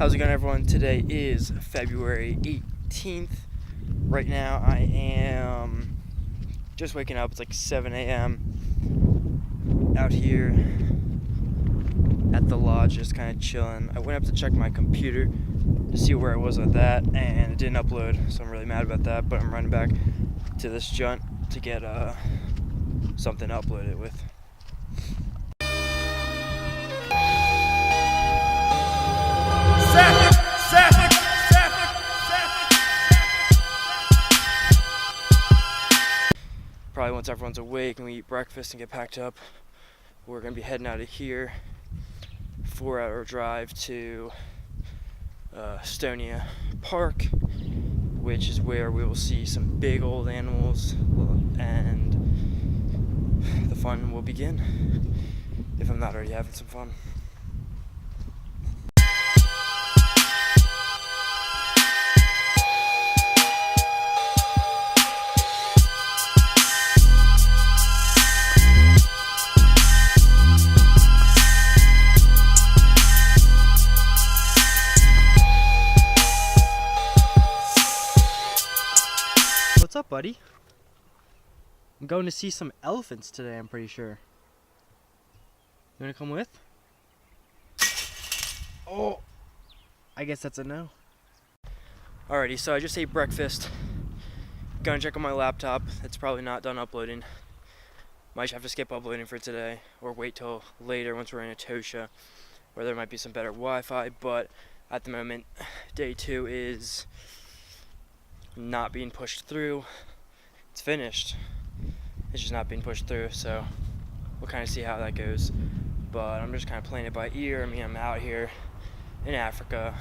How's it going, everyone? Today is February 18th. Right now I am just waking up. It's like 7 a.m. out here at the lodge, just kind of chilling. I went up to check my computer to see where I was with that, and it didn't upload, so I'm really mad about that, but I'm running back to this junt to get something to upload it with. Probably once everyone's awake and we eat breakfast and get packed up, we're going to be heading out of here. 4-hour drive to Estonia Park, which is where we will see some big old animals, and the fun will begin, if I'm not already having some fun. What's up, buddy? I'm going to see some elephants today, I'm pretty sure. You wanna come with? Oh! I guess that's a no. Alrighty, so I just ate breakfast. Gonna check on my laptop. It's probably not done uploading. Might have to skip uploading for today, or wait till later once we're in Etosha, where there might be some better Wi-Fi, but at the moment, day 2 is not being pushed through. It's finished, it's just not being pushed through, so we'll kind of see how that goes. But I'm just kind of playing it by ear. I mean, I'm out here in Africa,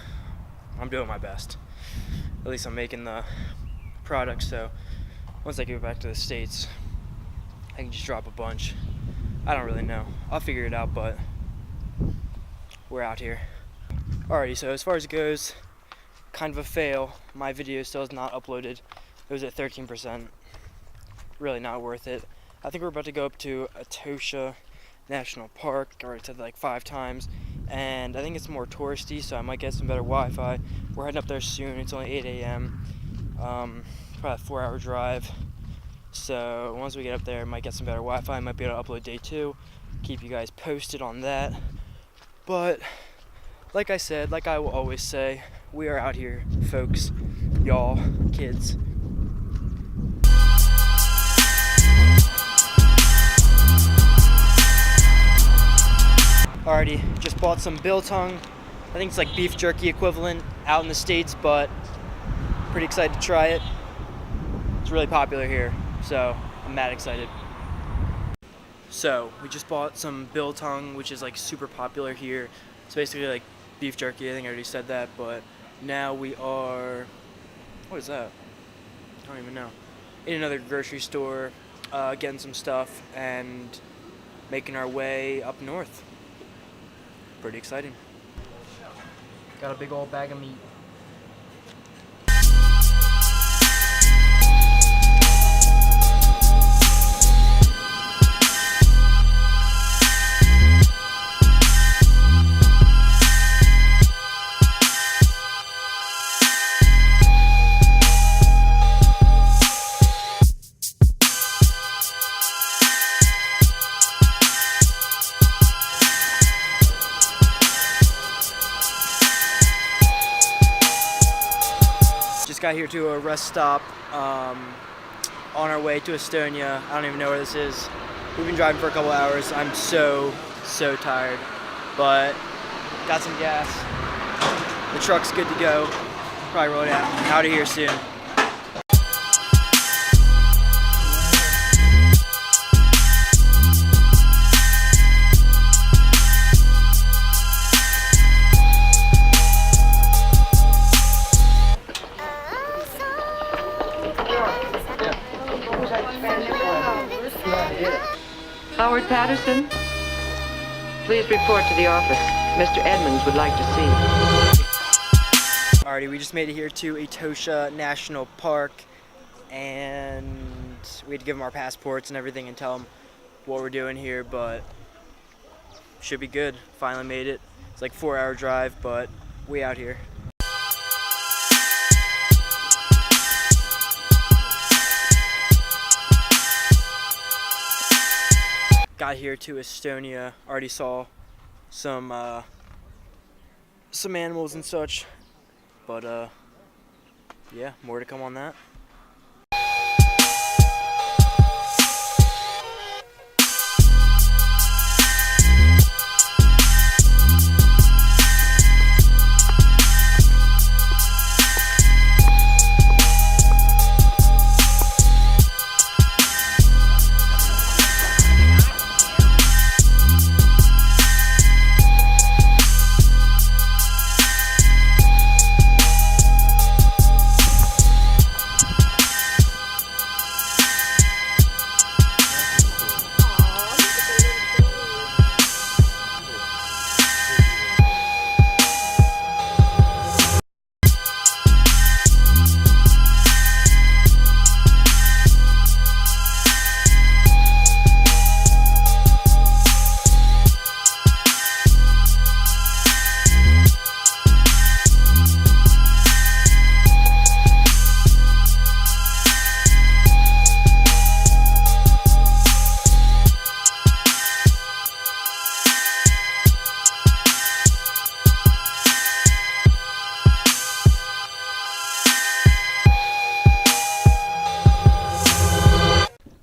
I'm doing my best. At least I'm making the product, so once I get back to the States, I can just drop a bunch. I don't really know, I'll figure it out, but we're out here. Alrighty, so as far as it goes, kind of a fail. My video still is not uploaded. It was at 13%. Really not worth it. I think we're about to go up to Etosha National Park. I already said that like 5 times. And I think it's more touristy, so I might get some better Wi-Fi. We're heading up there soon. It's only 8 a.m. Probably a 4-hour drive. So once we get up there, I might get some better Wi-Fi. I might be able to upload day 2. Keep you guys posted on that. But like I said, like I will always say, we are out here, folks, y'all, kids. Alrighty, just bought some biltong. I think it's like beef jerky equivalent out in the States, but pretty excited to try it. It's really popular here, so I'm mad excited. So, we just bought some biltong, which is like super popular here. It's basically like beef jerky, I think I already said that, but now we are, what is that? I don't even know. In another grocery store, getting some stuff and making our way up north. Pretty exciting. Got a big old bag of meat. Got here to a rest stop on our way to Estonia. I don't even know where this is. We've been driving for a couple hours. I'm so tired, but got some gas. The truck's good to go. Probably roll it out of here soon. Howard Patterson, please report to the office. Mr. Edmonds would like to see you. Alrighty, we just made it here to Etosha National Park, and we had to give them our passports and everything and tell them what we're doing here, but should be good. Finally made it. It's like a 4-hour drive, but way out here. Got here to Estonia, already saw some animals and such, but yeah, more to come on that.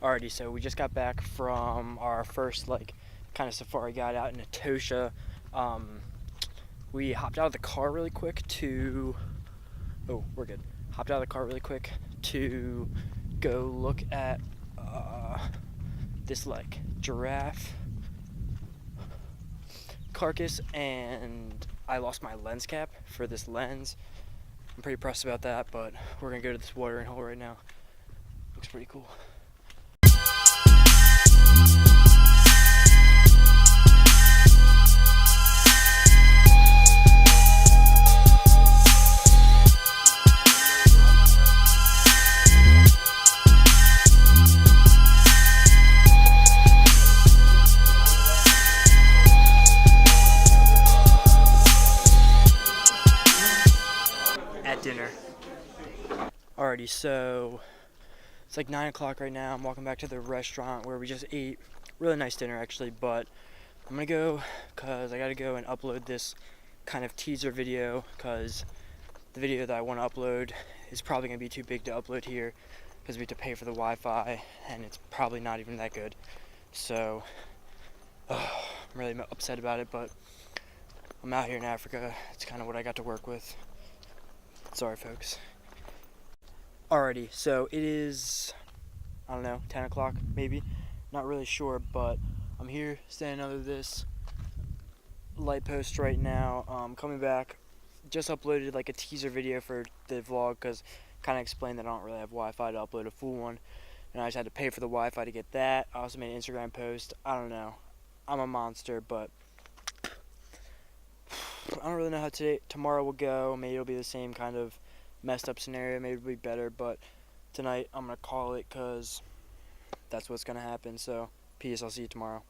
Alrighty, so we just got back from our first kind of safari guide out in Etosha. We hopped out of the car really quick to hopped out of the car really quick to go look at this giraffe carcass, and I lost my lens cap for this lens. I'm pretty pressed about that, but we're gonna go to this watering hole right now. Looks pretty cool. At dinner. Alrighty, so it's like 9 o'clock right now. I'm walking back to the restaurant where we just ate. Really nice dinner actually, but I'm gonna go because I gotta go and upload this kind of teaser video, because the video that I want to upload is probably gonna be too big to upload here because we have to pay for the Wi-Fi and it's probably not even that good. So I'm really upset about it, but I'm out here in Africa. It's kind of what I got to work with. Sorry, folks. Alrighty, so it is, I don't know, 10 o'clock maybe, not really sure, but I'm here standing under this light post right now. Coming back, just uploaded a teaser video for the vlog because kind of explained that I don't really have Wi-Fi to upload a full one, and I just had to pay for the Wi-Fi to get that. I also made an Instagram post. I don't know, I'm a monster, but I don't really know how tomorrow will go. Maybe it'll be the same kind of messed up scenario, maybe it'll be better, but tonight I'm gonna call it because that's what's gonna happen. So peace, I'll see you tomorrow.